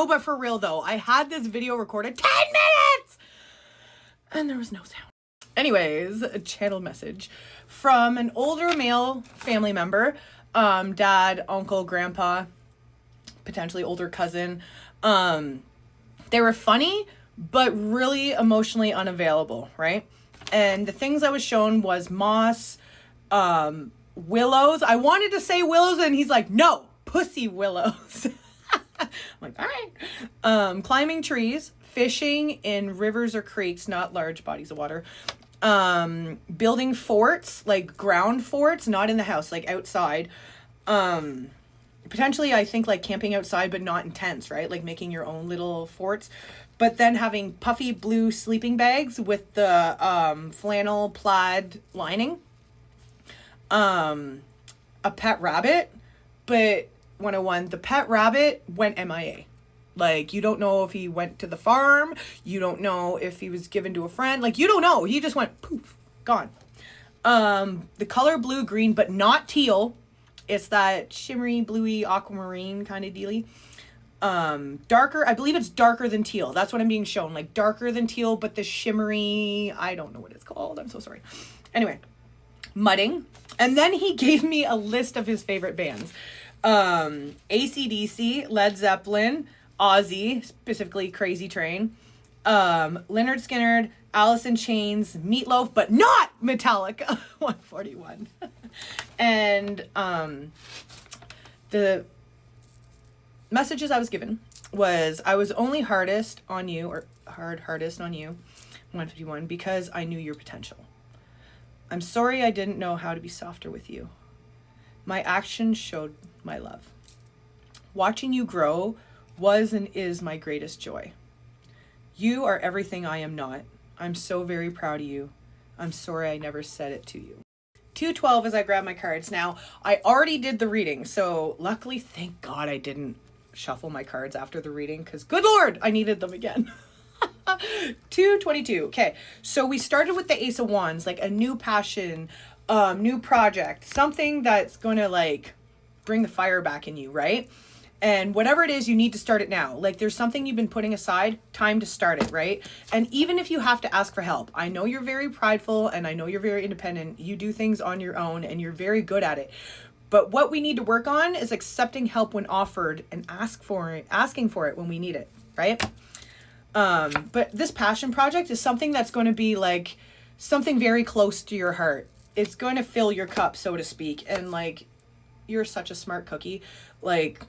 No, but for real though, I had this video recorded 10 minutes and there was no sound. Anyways, a channel message from an older male family member, dad, uncle, grandpa, potentially older cousin. They were funny, but really emotionally unavailable, right? And the things I was shown was moss, willows. I wanted to say willows, and he's like, no, pussy willows. I'm like, all right. Climbing trees, fishing in rivers or creeks, not large bodies of water. Building forts, like ground forts, not in the house, like outside. Potentially, I think like camping outside, but not in tents, right? Like making your own little forts. But then having puffy blue sleeping bags with the flannel plaid lining. A pet rabbit, but 101, the pet rabbit went MIA. Like, you don't know if he went to the farm. You don't know if he was given to a friend. Like, you don't know. He just went poof, gone. The color blue, green, but not teal. It's that shimmery, bluey, aquamarine kind of dealy. Darker, I believe it's darker than teal. That's what I'm being shown. Like, darker than teal, but the shimmery, I don't know what it's called. I'm so sorry. Anyway, mudding. And then he gave me a list of his favorite bands. AC/DC, Led Zeppelin, Ozzy, specifically Crazy Train, Lynyrd Skynyrd, Alice in Chains, Meatloaf, but not Metallica, 141. And the messages I was given was, I was only hardest on you, or hardest on you, 151, because I knew your potential. I'm sorry I didn't know how to be softer with you. My actions showed my love. Watching you grow was and is my greatest joy. You are everything I am not. I'm so very proud of you. I'm sorry I never said it to you. 212 as I grab my cards. Now, I already did the reading, so luckily, thank God I didn't shuffle my cards after the reading, because good Lord, I needed them again. 222. Okay, so we started with the Ace of Wands, like a new passion, new project, something that's going to like bring the fire back in you, right? And whatever it is, you need to start it now. Like, there's something you've been putting aside, time to start it, right? And even if you have to ask for help, I know you're very prideful and I know you're very independent. You do things on your own and you're very good at it. But what we need to work on is accepting help when offered and asking for it when we need it, right? But this passion project is something that's going to be like something very close to your heart. It's going to fill your cup, so to speak. And like, you're such a smart cookie. Like,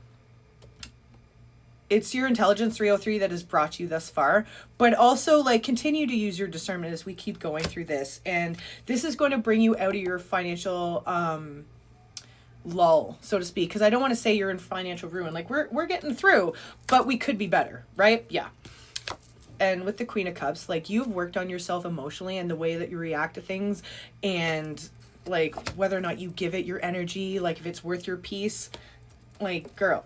it's your intelligence 303 that has brought you thus far, but also like continue to use your discernment as we keep going through this. And this is going to bring you out of your financial, lull, so to speak. Cause I don't want to say you're in financial ruin. Like we're getting through, but we could be better, right? Yeah. And with the Queen of Cups, like you've worked on yourself emotionally and the way that you react to things and like whether or not you give it your energy, like if it's worth your peace, like girl,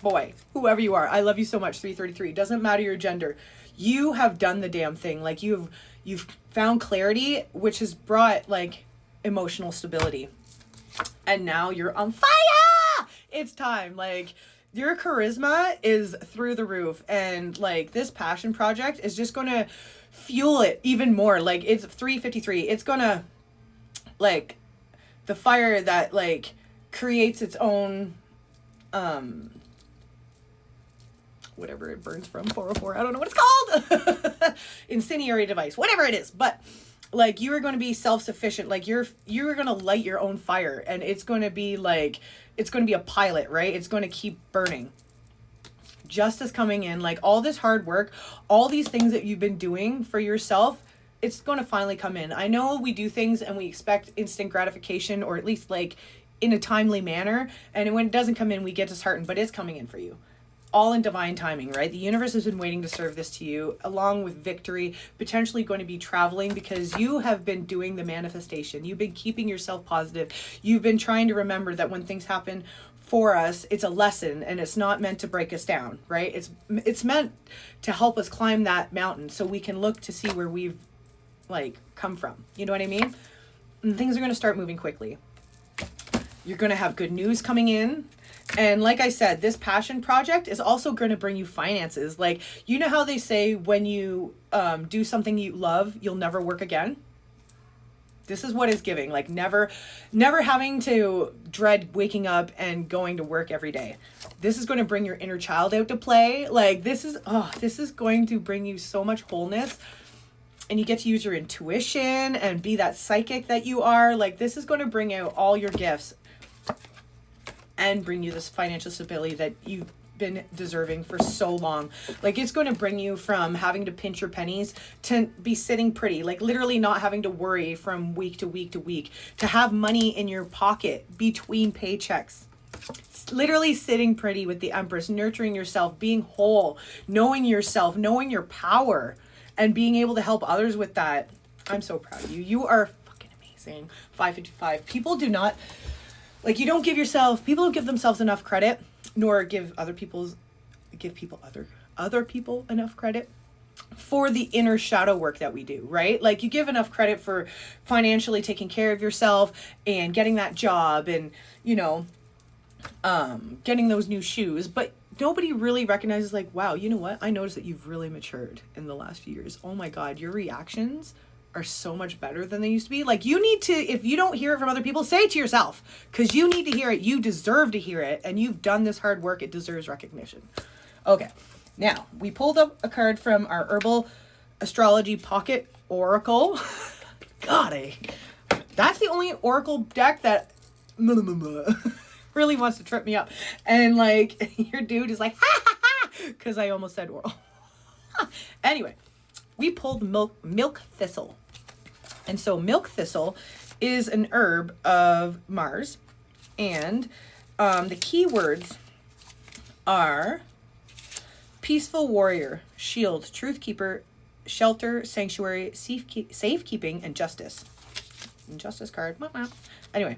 boy, whoever you are, I love you so much. 333, doesn't matter your gender. You have done the damn thing. Like you've found clarity, which has brought like emotional stability. And now you're on fire. It's time. Like your charisma is through the roof. And like this passion project is just going to fuel it even more. Like it's 353. It's going to like the fire that like creates its own, whatever it burns from, 404, I don't know what it's called. Incendiary device, whatever it is. But like you are going to be self-sufficient. Like you're going to light your own fire and it's going to be like, it's going to be a pilot, right? It's going to keep burning. Justice coming in, like all this hard work, all these things that you've been doing for yourself, it's going to finally come in. I know we do things and we expect instant gratification or at least like in a timely manner. And when it doesn't come in, we get disheartened, but it's coming in for you. All in divine timing, right? The universe has been waiting to serve this to you, along with victory, potentially going to be traveling because you have been doing the manifestation. You've been keeping yourself positive. You've been trying to remember that when things happen for us, it's a lesson and it's not meant to break us down, right? It's meant to help us climb that mountain so we can look to see where we've like come from. You know what I mean? And things are going to start moving quickly. You're going to have good news coming in. And like I said, this passion project is also going to bring you finances. Like, you know how they say when you do something you love, you'll never work again? This is what it's giving. Like, never having to dread waking up and going to work every day. This is going to bring your inner child out to play. Like, this is going to bring you so much wholeness. And you get to use your intuition and be that psychic that you are. Like, this is going to bring out all your gifts and bring you this financial stability that you've been deserving for so long. Like, it's going to bring you from having to pinch your pennies to be sitting pretty, like literally not having to worry from week to week to week, to have money in your pocket between paychecks. It's literally sitting pretty with the Empress, nurturing yourself, being whole, knowing yourself, knowing your power, and being able to help others with that. I'm so proud of you. You are fucking amazing. 555. People do not, like, people don't give themselves enough credit, nor give other people enough credit for the inner shadow work that we do, right? Like, you give enough credit for financially taking care of yourself and getting that job and, getting those new shoes, but nobody really recognizes, like, wow, you know what? I noticed that you've really matured in the last few years. Oh my God, your reactions are so much better than they used to be. Like, you need to, if you don't hear it from other people, say it to yourself, because you need to hear it. You deserve to hear it, and you've done this hard work. It deserves recognition. Okay, now we pulled up a card from our Herbal Astrology Pocket Oracle. God, that's the only Oracle deck that really wants to trip me up. And like, your dude is like, ha ha ha, because I almost said oral. Anyway, we pulled milk thistle. And so milk thistle is an herb of Mars. And the key words are peaceful warrior, shield, truth keeper, shelter, sanctuary, safekeeping, and justice. Justice card. Anyway,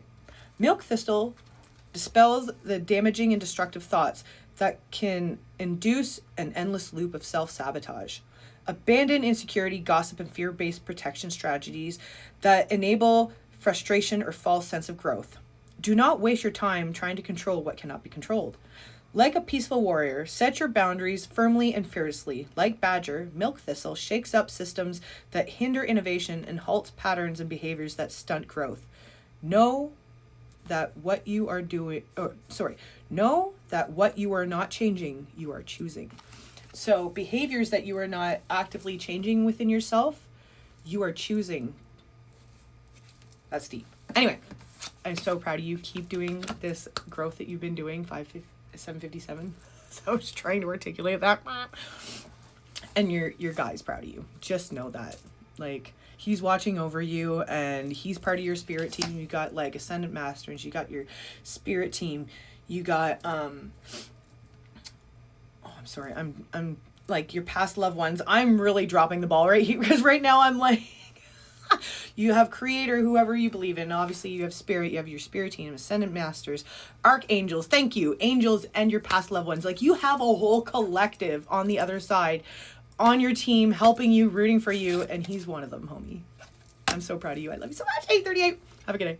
milk thistle dispels the damaging and destructive thoughts that can induce an endless loop of self-sabotage. Abandon insecurity, gossip, and fear-based protection strategies that enable frustration or false sense of growth. Do not waste your time trying to control what cannot be controlled. Like a peaceful warrior, set your boundaries firmly and fearlessly. Like Badger, milk thistle shakes up systems that hinder innovation and halts patterns and behaviors that stunt growth. Know that what you are not changing, you are choosing. So behaviors that you are not actively changing within yourself, you are choosing. That's deep. Anyway, I'm so proud of you. Keep doing this growth that you've been doing. 757. So I was trying to articulate that. And your guy's proud of you. Just know that. Like, he's watching over you, and he's part of your spirit team. You got like Ascendant Masters, you got your spirit team, you got I'm like your past loved ones. I'm really dropping the ball right here, because right now I'm like you have Creator, whoever you believe in. Obviously you have spirit, you have your spirit team, Ascendant Masters, archangels, thank you, angels, and your past loved ones. Like, you have a whole collective on the other side, on your team, helping you, rooting for you, and he's one of them, homie. I'm so proud of you. I love you so much. 838. Have a good day.